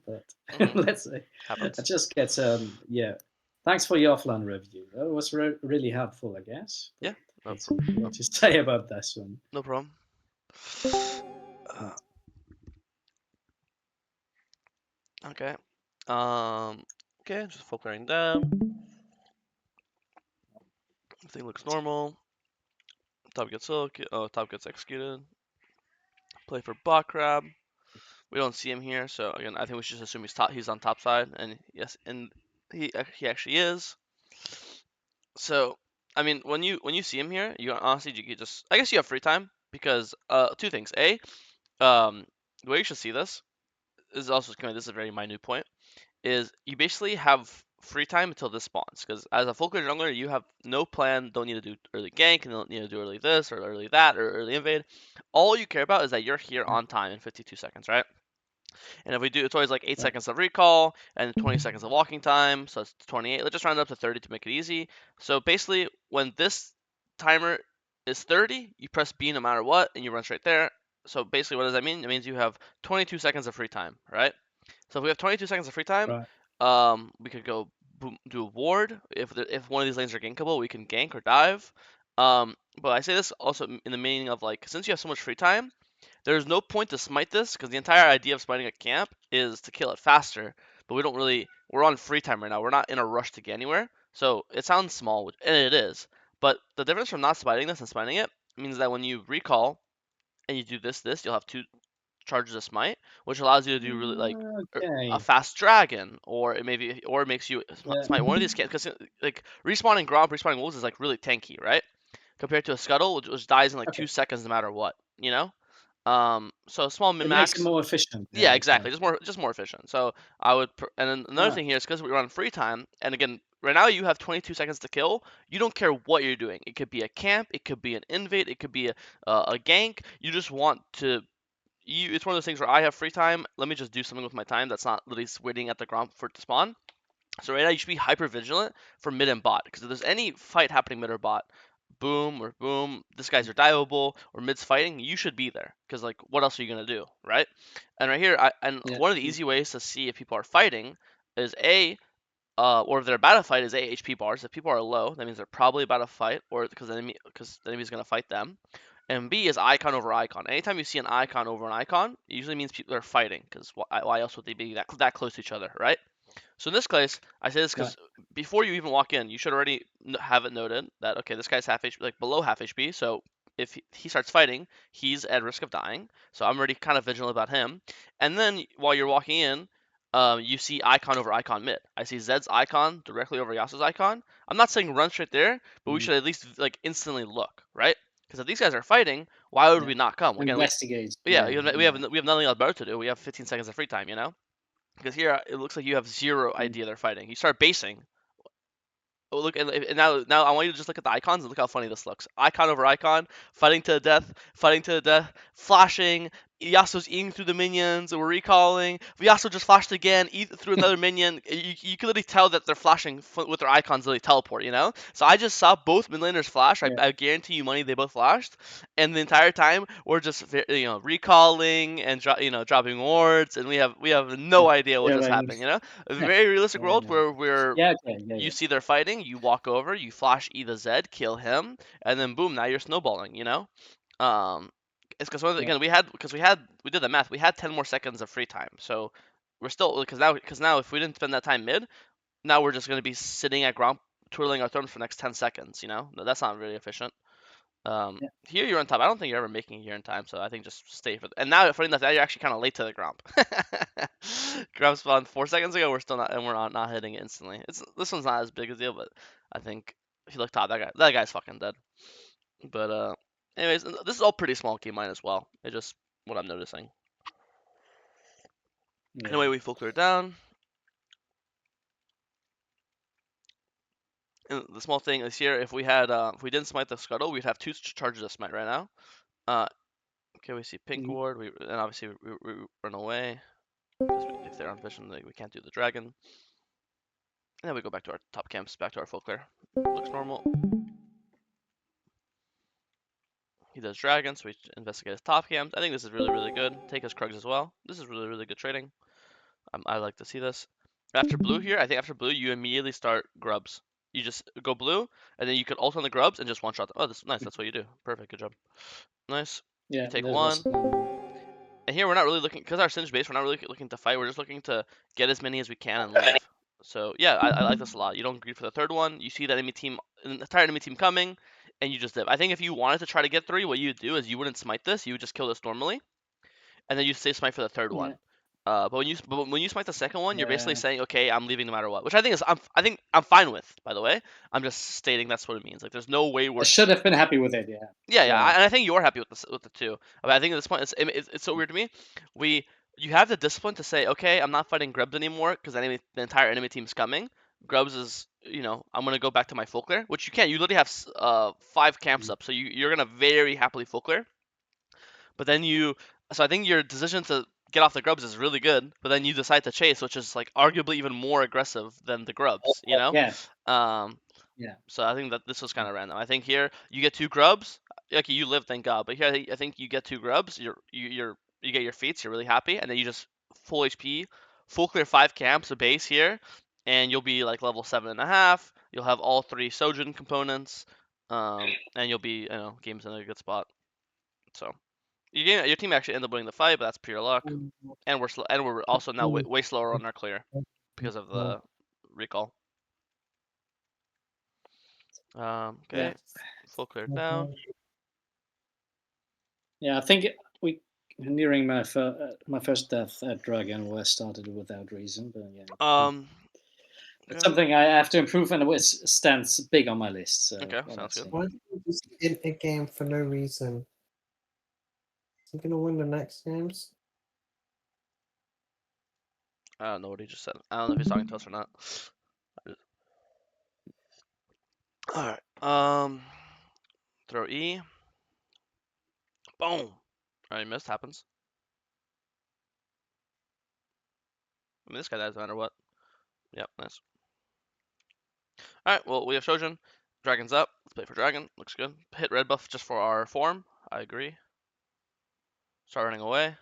but Mm-hmm. let's see. I Happens. just get yeah. Thanks for your offline review. That was really helpful, I guess. But Yeah, no, let's see what you say about this one. no problem. Right. Okay. Um. Okay, just filtering down. Everything looks normal. Top gets executed. Play for bot crab. We don't see him here, so again, I think we should just assume he's on top side, and yes, and he actually is. So, I mean, when you see him here, you honestly you could just I guess you have free time because two things. The way you should see this is also this is a very minute point. Is you basically have free time until this spawns because as a Folklore jungler, you have no plan. Don't need to do early gank, and don't need to do early this or early that or early invade. All you care about is that you're here on time in 52 seconds, right? And if we do, it's always like 8 Right. seconds of recall and 20 seconds of walking time. So it's 28. Let's just round it up to 30 to make it easy. So basically, when this timer is 30, you press B no matter what, and you run straight there. So basically, what does that mean? It means you have 22 seconds of free time, right? So if we have 22 seconds of free time, Right. we could go boom, do a ward. If one of these lanes are gankable, we can gank or dive. But I say this also in the meaning of like, since you have so much free time, there's no point to smite this because the entire idea of smiting a camp is to kill it faster. But we don't really. We're on free time right now. We're not in a rush to get anywhere. So it sounds small, and it is. But the difference from not smiting this and smiting it means that when you recall and you do this, you'll have two charges of smite, which allows you to do really like a Okay. fast dragon, or it makes you Yeah. smite one of these camps because like respawning Gromp, respawning Wolves is like really tanky, right? Compared to a Scuttle, which dies in like Okay. 2 seconds no matter what, you know. So small min It makes it max. more efficient. Yeah, Yeah. exactly. Just more efficient. So I would, and then another Right. thing here is because we run free time, and again, right now you have 22 seconds to kill. You don't care what you're doing. It could be a camp, it could be an invade, it could be a gank. You just want to. It's one of those things where I have free time. Let me just do something with my time that's not literally waiting at the ground for it to spawn. So right now you should be hyper vigilant for mid and bot because if there's any fight happening mid or bot, boom or boom, this guy's are diveable or mid's fighting, you should be there because like what else are you gonna do, right? And right here, and Yeah. one of the easy ways to see if people are fighting is or if they're about to fight is HP bars. If people are low, that means they're probably about to fight, or because the enemy's gonna fight them. And B is icon over icon. Anytime you see an icon over an icon, it usually means people are fighting. Because why else would they be that close to each other, right? So in this case, I say this Right. because before you even walk in, you should already have it noted that okay, this guy's half HP, like below half HP. So if he starts fighting, he's at risk of dying. So I'm already kind of vigilant about him. And then while you're walking in, you see icon over icon mid. I see Zed's icon directly over Yasuo's icon. I'm not saying run straight there, but we Mm. should at least like instantly look, right? Because if these guys are fighting, why would Yeah. we not come? Again, Investigate. yeah, Yeah. we have Yeah. nothing else better to do. We have 15 seconds of free time, you know. Because here it looks like you have zero Mm. idea they're fighting. You start basing. Oh, look, and now I want you to just look at the icons and look how funny this looks. Icon over icon, fighting to the death, flashing. Yasuo's eating through the minions. We're recalling. Yasuo just flashed again, eat through another minion. You can literally tell that they're flashing with their icons literally teleport, you know? So I just saw both mid laners flash. Yeah. I guarantee you money they both flashed. And the entire time we're just recalling and dropping wards, and we have no idea what Yeah. just Right. happened, you know? A very realistic Yeah. world Yeah. where Yeah. Okay. Yeah. you Yeah. see they're fighting, you walk over, you flash E the Z, kill him, and then boom, now you're snowballing, you know? Um, it's because Yeah. again we did the math. We had 10 more seconds of free time, so we're still because now if we didn't spend that time mid, now we're just gonna be sitting at ground twirling our thumbs for the next 10 seconds. You know, that's not really efficient. Yeah. Here you're on top. I don't think you're ever making it here in time, so I think just stay for. And now, funny enough, now you're actually kind of late to the Gromp. Gromp spawned 4 seconds ago. We're still not, and we're not hitting it instantly. This one's not as big a deal, but I think if you look top, that guy's fucking dead. But anyways, this is all pretty small game mine as well. It's just what I'm noticing. Yeah. Anyway, we filter it down. And the small thing is here, if we didn't smite the scuttle, we'd have two charges of smite right now. Okay, we see pink Mhm. ward, and obviously we run away because if they're on vision, we can't do the dragon. And then we go back to our top camps, back to our folklore. Looks normal. He does dragon, so we investigate his top camps. I think this is really, really good. Take his Krugs as well. This is really, really good trading. I like to see this. After blue here, I think after blue you immediately start grubs. You just go blue, and then you could ult on the grubs and just one shot them. Oh, that's nice. That's what you do. Perfect. Good job. Nice. Yeah, You take that was. one. And here we're not really looking, because our Singed base, we're not really looking to fight. We're just looking to get as many as we can and leave. So yeah, I like this a lot. You don't greed for the third one. You see that enemy team, an entire enemy team coming, and you just dip. I think if you wanted to try to get 3, what you would do is you wouldn't smite this. You would just kill this normally, and then you save smite for the third Yeah. one. But when you smite the second one, you're basically Yeah. saying, okay, I'm leaving no matter what, which I think I'm fine with. By the way, I'm just stating that's what it means. Like, there's no way I we're should have been happy with it. Yeah. yeah, Yeah. and I think you're happy with the two. But I think at this point, it's so weird to me. You have the discipline to say, okay, I'm not fighting Grubs anymore because the entire enemy team's coming. Grubs is, I'm gonna go back to my full clear, which you can't. You literally have 5 camps up, so you're gonna very happily full clear. But then so I think your decision to get off the Grubs is really good. But then you decide to chase, which is like arguably even more aggressive than the Grubs, you know? Yeah. Um, Yeah. so I think that this was kind of random. I think here you get 2 grubs. Okay, you live, thank God. But here I think you get 2 grubs. You get your feats. You're really happy, and then you just full HP, full clear 5 camps, a base here, and you'll be like level 7.5. You'll have all 3 Sojin components, and you'll be games in a good spot. So your team actually ended up winning the fight, but that's pure luck. And we're also now way slower on our clear because of the recall. Okay, Yeah. full clear down. Yeah, I think nearing my first death at Dragon was started without reason, but yeah. It's something I have to improve, and it stands big on my list. So Okay, sounds good. Why did you just end a game for no reason? Is he gonna win the next games? I don't know what he just said. I don't know if he's talking to us or not. Alright. Throw E. Boom. Alright, missed. Happens. I mean, this guy dies no matter what. Yep, nice. Alright, well, we have Shojin. Dragon's up. Let's play for Dragon. Looks good. Hit red buff just for our form. I agree. Start running away.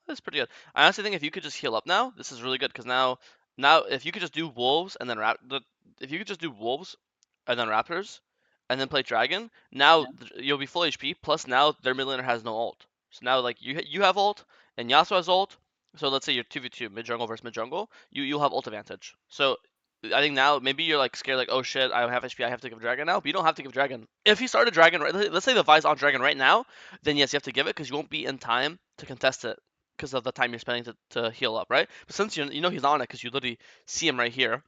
That's pretty good. I honestly think if you could just heal up now, this is really good, because now if you could just do wolves and then if you could just do wolves and then raptors and then play dragon, now you'll be full HP. Plus now their mid laner has no ult. So now like you have ult and Yasuo has ult. So let's say you're 2v2 mid jungle versus mid jungle, you'll have ult advantage. So I think now maybe you're like scared, like, oh shit, I don't have HP, I have to give dragon now. But you don't have to give dragon. If you started dragon right, let's say the Vi's on dragon right now, then yes, you have to give it, because you won't be in time to contest it because of the time you're spending to heal up, right? But since you know he's on it because you literally see him right here,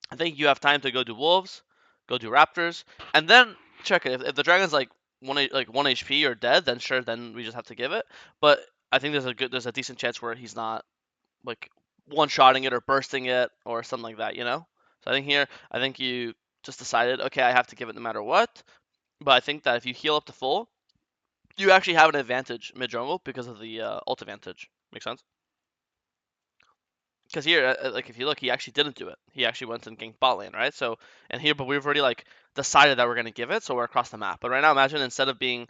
I think you have time to go do wolves, go do raptors, and then check it. If the dragon's like one HP or dead, then sure, then we just have to give it. But I think there's a decent chance where he's not like one-shotting it or bursting it or something like that, you know? So I think you just decided, okay, I have to give it no matter what. But I think that if you heal up to full, you actually have an advantage mid jungle because of the ult advantage. Make sense? Because here, like if you look, he actually didn't do it. He actually went and ganked bot lane, right? So, and here, but we've already like decided that we're gonna give it, so we're across the map. But right now, imagine instead of being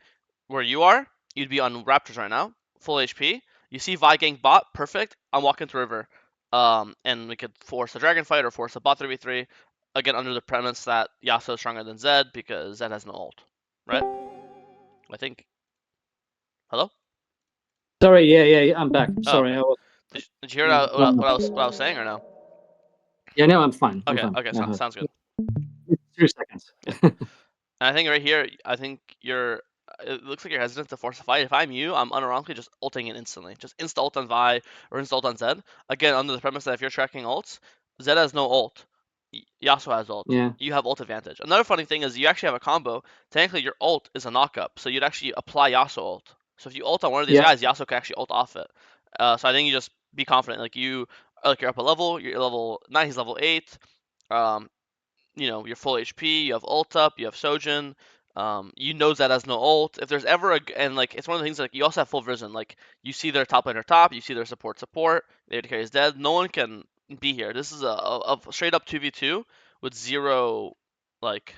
where you are, you'd be on Raptors right now, full HP. You see Vi gank bot, perfect. I'm walking to river, and we could force a dragon fight or force a bot 3v3. Again, under the premise that Yasuo is stronger than Zed because Zed has no ult, right? I think. Hello? Sorry. Yeah. I'm back. Sorry. Okay. I was, Did you hear what I was saying or no? yeah. No, I'm fine. I'm Okay. fine. Okay. Sounds good. 2 seconds. And I think right here, I think it looks like you're hesitant to force a fight. If I'm you, I'm unironically just ulting it instantly. Just insta ult on Vi or insta ult on Zed. Again, under the premise that if you're tracking ults, Zed has no ult. Yasuo has ult. Yeah. You have ult advantage. Another funny thing is you actually have a combo. Technically, your ult is a knockup, so you'd actually apply Yasuo ult. So if you ult on one of these Yeah. guys, Yasuo can actually ult off it. So I think you just be confident. Like you're up a level. You're level 9. He's level 8. You're full HP, you have ult up, you have Sojin, you know Zed has no ult. If there's ever and like it's one of the things like you also have full vision. Like you see their top laner top, you see their support, their carry is dead. No one can be here. This is a straight up 2v2 with zero like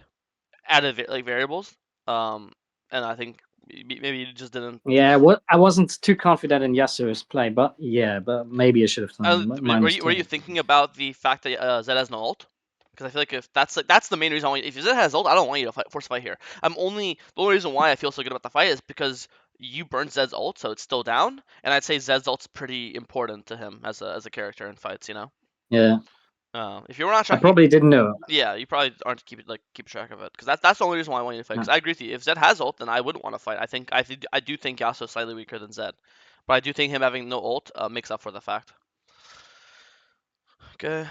added variables. And I think Maybe you just didn't. Yeah, I wasn't too confident in Yasuo's play, but maybe I should have done Were you thinking about the fact that Zed has no ult? Because I feel like if that's the main reason I want you, if Zed has ult, I don't want you to force a fight here. The only reason why I feel so good about the fight is because you burned Zed's ult, so it's still down, and I'd say Zed's ult's pretty important to him as a character in fights, you know. Yeah. If you're not I tracking, probably didn't know. yeah, you probably aren't keep track of it, because that's the only reason why I want you to fight. Because I agree with you. If Zed has ult, then I wouldn't want to fight. I do think Yasuo's slightly weaker than Zed, but I do think him having no ult makes up for the fact. Okay.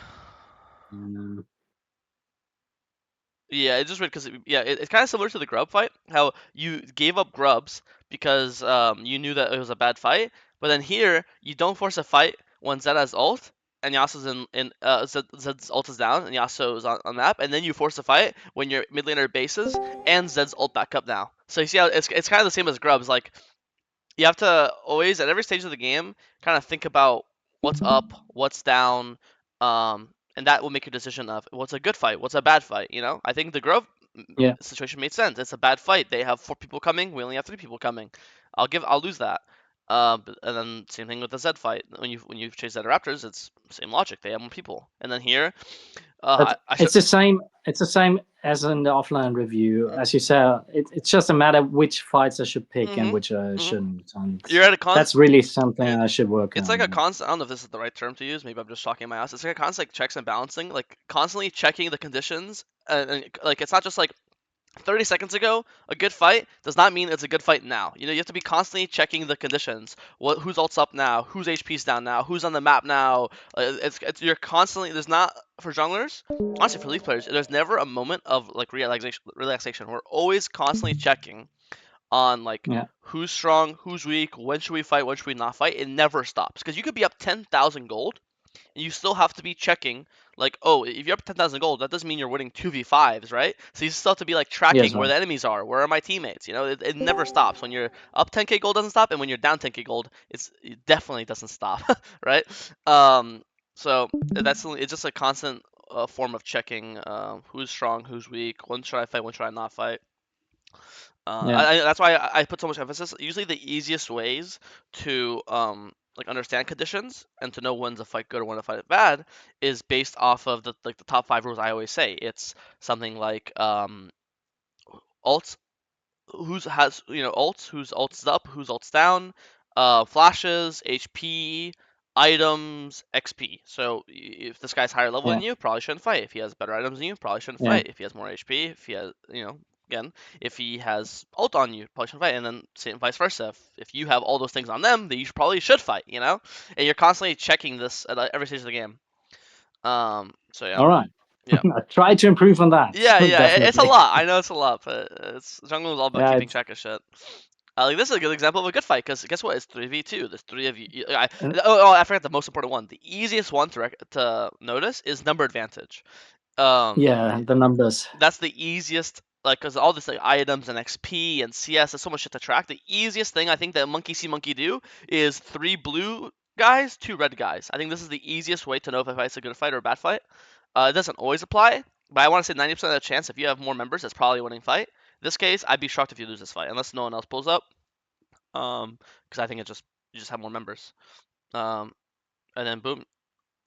Yeah, it's just weird because it's kind of similar to the Grub fight. How you gave up Grubs because you knew that it was a bad fight, but then here you don't force a fight when Zed has ult and Yasuo's Zed's ult is down and Yasuo is on map, and then you force a fight when your mid laner bases and Zed's ult back up now. So you see how it's kind of the same as Grubs. Like you have to always at every stage of the game kind of think about what's up, what's down, and that will make your decision of what's a good fight, what's a bad fight. You know, I think the Grove situation made sense. It's a bad fight. They have 4 people coming. We only have 3 people coming. I'll lose that. And then same thing with the Zed fight. When you chase Zed Raptors, it's same logic. They have more people. And then here, it's the same. It's the same as in the offline review. As you said, it's just a matter of which fights I should pick and which I shouldn't. And you're at a that's really something I should work on. It's like a constant. I don't know if this is the right term to use. Maybe I'm just talking my ass. It's like a constant checks and balancing, like constantly checking the conditions. And like it's not just like 30 seconds ago, a good fight does not mean it's a good fight now. You know, you have to be constantly checking the conditions. Who's ult's up now? Whose HP's down now? Who's on the map now? You're constantly. There's not for junglers. Honestly, for Leaf players, there's never a moment of like relaxation. We're always constantly checking on like who's strong, who's weak, when should we fight, when should we not fight. It never stops because you could be up 10,000 gold and you still have to be checking like, oh, if you're up 10,000 gold, that doesn't mean you're winning 2v5s, right? So you still have to be like tracking where the enemies are, where are my teammates. You know, it never stops. When you're up 10k gold doesn't stop, and when you're down 10k gold, it definitely doesn't stop, right? So it's just a constant form of checking who's strong, who's weak, when should I fight, when should I not fight. That's why I put so much emphasis. Usually, the easiest ways to like understand conditions and to know when's a fight good or when a fight bad is based off of the top 5 rules I always say. It's something like ults, whose ult's up, whose ult's down, flashes, HP, items, XP. So if this guy's higher level than you, probably shouldn't fight. If he has better items than you, probably shouldn't fight. If he has more HP, if he has again, if he has ult on you, probably shouldn't fight, and then same vice versa. If you have all those things on them, then you probably should fight, you know? And you're constantly checking this at every stage of the game. So yeah. All right. Yeah. I try to improve on that. Yeah, it's a lot. I know it's a lot, but jungle is all about keeping track of shit. Like this is a good example of a good fight because guess what? It's 3v2. There's 3 of you. I forgot the most important one. The easiest one to notice is number advantage. The numbers. That's the easiest. Like, cause all this like items and XP and CS, there's so much shit to track. The easiest thing I think that monkey see monkey do is 3 blue guys, 2 red guys. I think this is the easiest way to know if a fight's a good fight or a bad fight. It doesn't always apply, but I want to say 90% of the chance if you have more members, that's probably a winning fight. In this case, I'd be shocked if you lose this fight unless no one else pulls up. Because I think you just have more members. And then boom.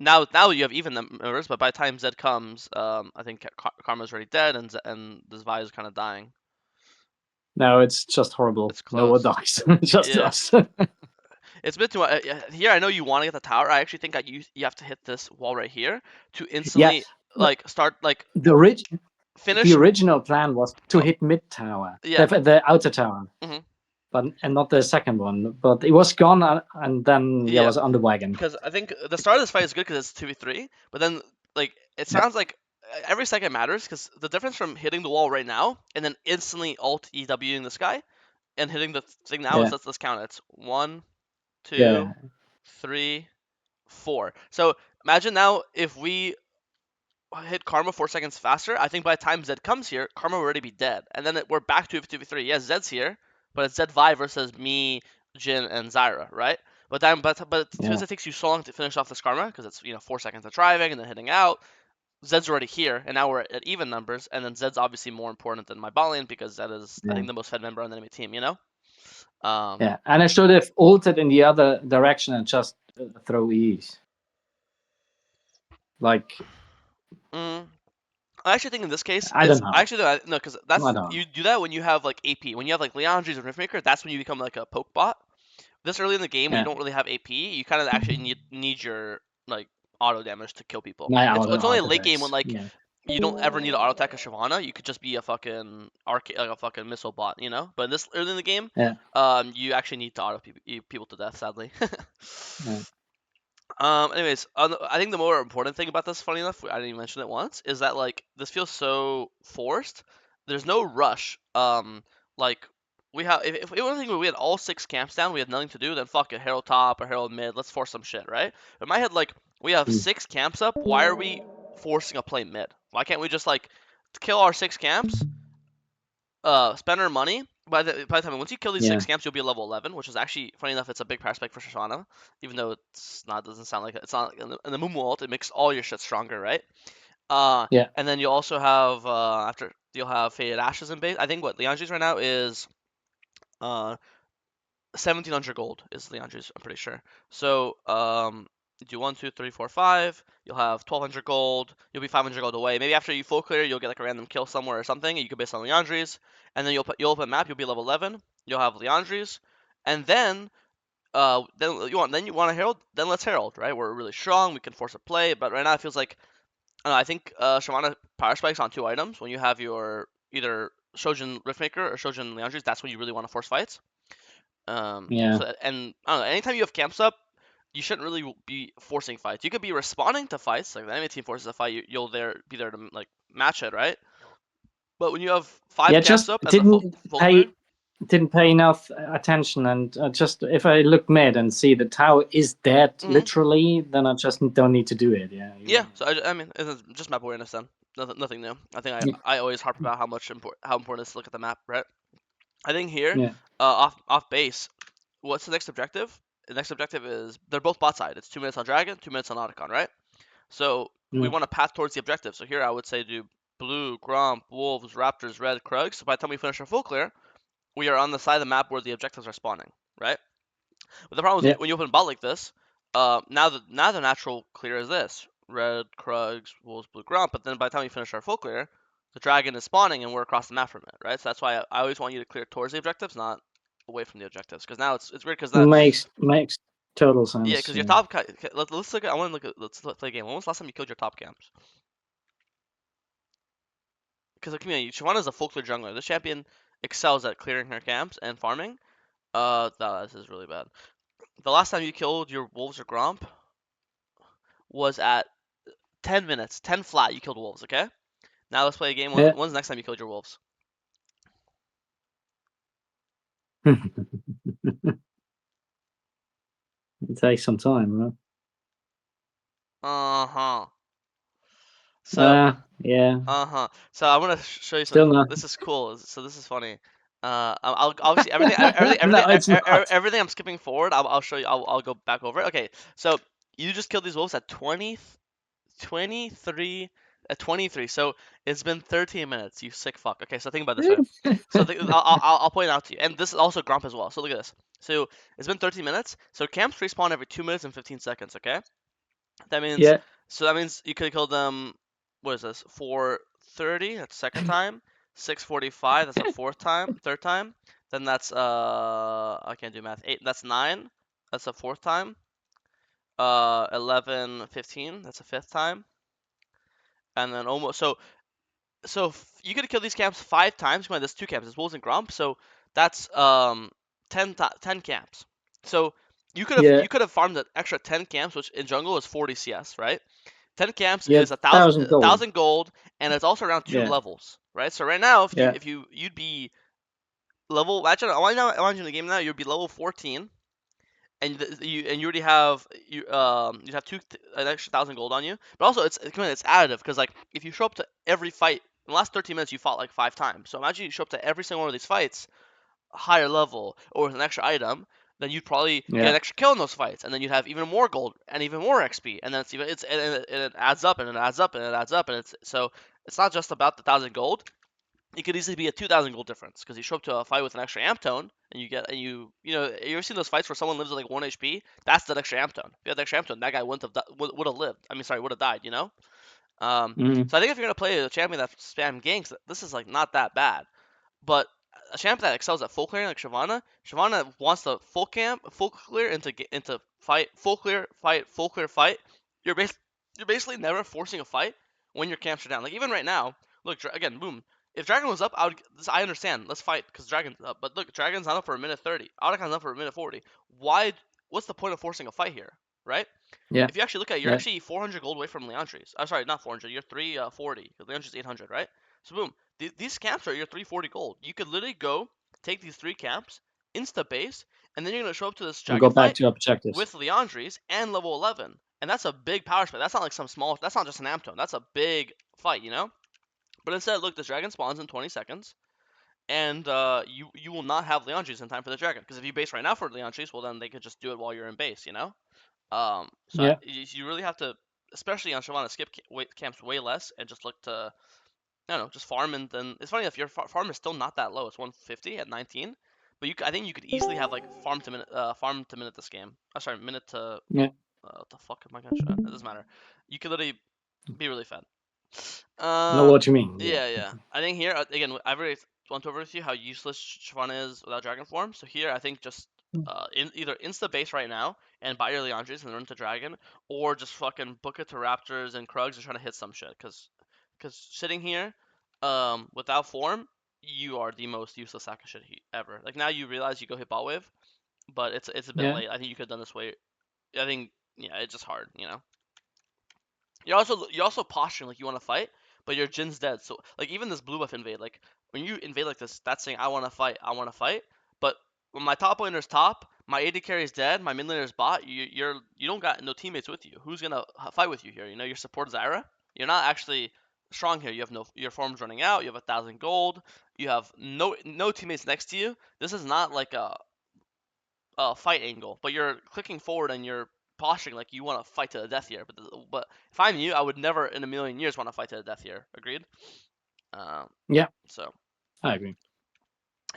Now you have even members, but by the time Zed comes, I think Karma's already dead, and this Vi is kind of dying. No, it's just horrible. It's no one dies. Just us. It's a bit too much. Here, I know you want to get the tower. I actually think you have to hit this wall right here to instantly start like finish. The original plan was to hit mid tower, the outer tower, and not the second one. But it was gone, and then it was on the wagon. Because I think the start of this fight is good because it's 2v3, but then like it sounds like every second matters because the difference from hitting the wall right now and then instantly alt EWing this guy and hitting the thing now is let's count it. It's 1, 2, 3, 4. So imagine now if we hit Karma 4 seconds faster, I think by the time Zed comes here, Karma will already be dead. And then we're back to 2v3. Yes, Zed's here, but it's Zed Vi versus me, Jhin, and Zyra, right? But because it takes you so long to finish off this Karma, because it's 4 seconds of driving and then hitting out, Zed's already here, and now we're at even numbers, and then Zed's obviously more important than my bot lane because Zed is, I think, the most fed member on the enemy team, you know? Yeah, and I should have ulted in the other direction and just throw E's. Like. I actually think in this case, I don't know. No, because you do that when you have like AP. When you have like Liandry's or Riftmaker, that's when you become like a poke bot. This early in the game, when you don't really have AP, you kind of actually need your like auto damage to kill people. It's only a late game when you don't ever need to auto attack a Shyvana. You could just be a fucking missile bot, you know. But this early in the game, you actually need to auto people to death, sadly. Anyways, I think the more important thing about this, funny enough, I didn't even mention it once, is that like this feels so forced. There's no rush. Like we have, if we had all 6 camps down, we had nothing to do, then fuck it, Herald top or Herald mid, let's force some shit, right? In my head, like we have 6 camps up. Why are we forcing a play mid? Why can't we just like kill our 6 camps, spend our money? By the time once you kill these 6 camps, you'll be level 11, which is actually funny enough. It's a big price spike for Shyvana, even though it's not. Doesn't sound like it. It's not in the Mumu ult. It makes all your shit stronger, right? And then you also have you'll have Faded Ashes in base. I think what Liandry's right now is 1,700 gold is Liandry's. I'm pretty sure. So do 1, 2, 3, 4, 5. You'll have 1,200 gold. You'll be 500 gold away. Maybe after you full clear, you'll get like a random kill somewhere or something. You can base on Liandry's, and then you'll open map. You'll be level 11. You'll have Liandry's, and then you want a Herald. Then let's Herald, right? We're really strong. We can force a play, but right now it feels like I think Shyvana power spikes on 2 items. When you have your either Shojin Riftmaker or Shojin Liandry's, that's when you really want to force fights. So, and I don't know. Anytime you have camps up, you shouldn't really be forcing fights. You could be responding to fights. Like the enemy team forces a fight, you'll be there to like match it, right? But when you have 5 camps up, didn't pay enough attention, and just if I look mid and see the tower is dead literally, then I just don't need to do it. Yeah. So I mean, it's just map awareness then. Nothing new. I think I always harp about how important it is to look at the map, right? I think here, off base, what's the next objective? The next objective is they're both bot side. It's 2 minutes on Dragon, 2 minutes on Otacon, right? So we want to path towards the objective. So here I would say do blue, Gromp, Wolves, Raptors, Red, Krugs. So by the time we finish our full clear, we are on the side of the map where the objectives are spawning, right? But the problem is when you open bot like this, now the natural clear is this: Red, Krugs, Wolves, Blue, Gromp. But then by the time we finish our full clear, the dragon is spawning and we're across the map from it, right? So that's why I always want you to clear towards the objectives, not away from the objectives. Because now it's weird because that makes total sense. Yeah, because your top. Let's look at. I want to look at. Let's play a game. When was the last time you killed your top camps? Because Shyvana is a full clear jungler. This champion excels at clearing her camps and farming. This is really bad. The last time you killed your Wolves or Gromp was at 10 minutes, 10 flat. You killed Wolves. Okay. Now let's play a game. When's the next time you killed your Wolves? It takes some time, right? So yeah. So I'm gonna show you something. This is cool. So this is funny. I'll obviously everything I'm skipping forward. I'll show you. I'll go back over it. Okay. So you just killed these wolves at 23. At 23. So it's been 13 minutes. You sick fuck. Okay. So think about this way. So I'll point it out to you. And this is also Gromp as well. So look at this. So it's been 13 minutes. So camps respawn every 2 minutes and 15 seconds. Okay. That means So that means you could have killed them. What is this? 4:30. That's second time. 6:45. That's a third time. Then that's I can't do math. 8. That's 9. That's a fourth time. 11:15. That's a fifth time. And then almost so you could have killed these camps 5 times. Come on, there's 2 camps. There's Wolves and Gromp. So that's 10 camps. So you could have farmed an extra 10 camps, which in jungle is 40 CS, right? 10 camps is 1,000 gold, and it's also around 2 levels, right? So right now, if you'd be level. Imagine in the game now, you'd be level 14, and you already have you'd have an extra 1,000 gold on you. But also it's additive because like if you show up to every fight in the last 13 minutes, you fought like 5 times. So imagine you show up to every single one of these fights, higher level or with an extra item. Then you'd probably get an extra kill in those fights, and then you'd have even more gold and even more XP, and then it adds up and it adds up and it adds up, and it's not just about the 1,000 gold. it could easily be a 2,000 gold difference because you show up to a fight with an extra amp tone and you you ever seen those fights where someone lives with like 1 HP? That's that extra amp tone. If you had the extra amp tone, that guy wouldn't have would have lived. I mean, sorry, would have died. So I think if you're gonna play a champion that spam ganks, this is like not that bad. But a champion that excels at full clearing like Shyvana wants to full clear into fight, full clear fight, full clear fight. You're basically never forcing a fight when your camps are down. Like even right now, look again, boom. If Dragon was up, I understand. Let's fight because Dragon's up. But look, Dragon's not up for a minute 30. Audicon's up for a minute 40. Why? What's the point of forcing a fight here, right? Yeah. If you actually look at it, you're actually 400 gold away from Leandri's. I'm sorry, not 400. You're 340. Leandri's 800, right? So boom, these camps are your 340 gold. You could literally go take these 3 camps, insta base, and then you're gonna show up to this Dragon go back fight to objectives with Leandri's and level 11, and that's a big power spike. That's not like some small. That's not just an amp tone. That's a big fight, But instead, look, this dragon spawns in 20 seconds, and you will not have Leandri's in time for the dragon. Because if you base right now for Leandri's, well then they could just do it while you're in base, So you really have to, especially on Shyvana, skip camps way less and just look to, I don't know, just farm. And then it's funny if your farm is still not that low. It's 150 at 19, but I think you could easily have like farm to minute this game. Sorry, minute to what the fuck am I gonna show? It doesn't matter. You could literally be really fed. know what you mean. Yeah. I think here again, I've already went over with you how useless Shyvana is without dragon form. So here I think just either insta base right now and buy your Leandri's and run to dragon, or just fucking book it to Raptors and Krugs and trying to hit some shit. Cause sitting here, without form, you are the most useless sack of shit ever. Like now you realize you go hit bot wave, but it's a bit late. I think you could have done this way. I think it's just hard. You're also posturing like you want to fight, but your Jin's dead. So like even this blue buff invade, like when you invade like this, that's saying I want to fight. But when my top laner's top, my AD carry is dead, my mid laner's bot, you don't got no teammates with you. Who's gonna fight with you here? Your support Zyra. You're not actually strong here. You have your form's running out. You have 1,000 gold. You have no teammates next to you. This is not like a fight angle, but you're clicking forward and you're posturing like you want to fight to the death here. But if I'm you, I would never in a million years want to fight to the death here. Agreed? Yeah. So I agree.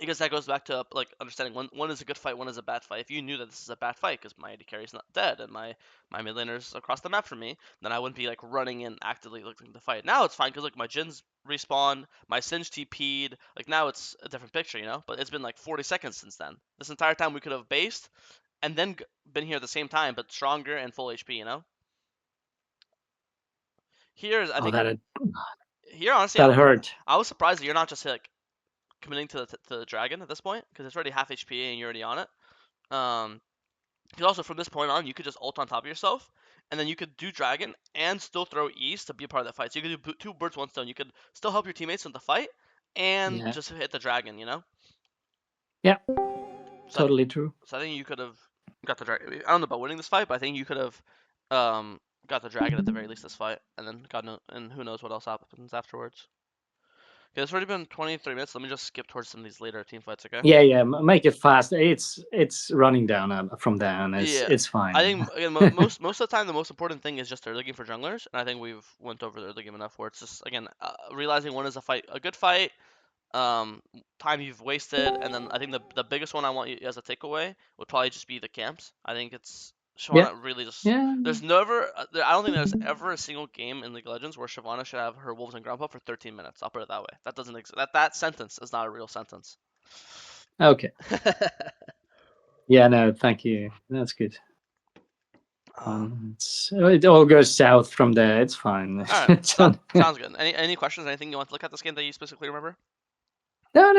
I guess that goes back to like understanding when is a good fight, when is a bad fight. If you knew that this is a bad fight because my AD carry is not dead and my mid laner's across the map from me, then I wouldn't be like running in actively looking to fight. Now it's fine because look, my Jin's respawn, my Singe TP'd. Like now it's a different picture, But it's been like 40 seconds since then. This entire time we could have based and then been here at the same time, but stronger and full HP, Here, I think. Here, honestly, that hurt. I was surprised that you're not just like committing to the dragon at this point because it's already half HP and you're already on it. Because also from this point on, you could just ult on top of yourself, and then you could do dragon and still throw East to be a part of that fight. So you could do 2 birds, 1 stone. You could still help your teammates in the fight and just hit the dragon, Yeah, so totally true. So I think you could have got the dragon. I don't know about winning this fight, but I think you could have got the dragon at the very least this fight, and then and who knows what else happens afterwards. Okay, it's already been 23 minutes. Let me just skip towards some of these later team fights, okay? Yeah. Make it fast. It's running down from there, and it's fine. I think again, most of the time, the most important thing is just early game for junglers, and I think we've went over the early game enough where it's just again realizing when is a good fight, time you've wasted, and then I think the biggest one I want you as a takeaway would probably just be the camps. I think it's Shyvana really just. There's never. I don't think there's ever a single game in League of Legends where Shyvana should have her Wolves and Ground Pup for 13 minutes. I'll put it that way. That doesn't exist. That sentence is not a real sentence. Okay. Yeah. No. Thank you. That's good. It all goes south from there. It's fine. All right. Sounds good. Any questions? Anything you want to look at this game that you specifically remember?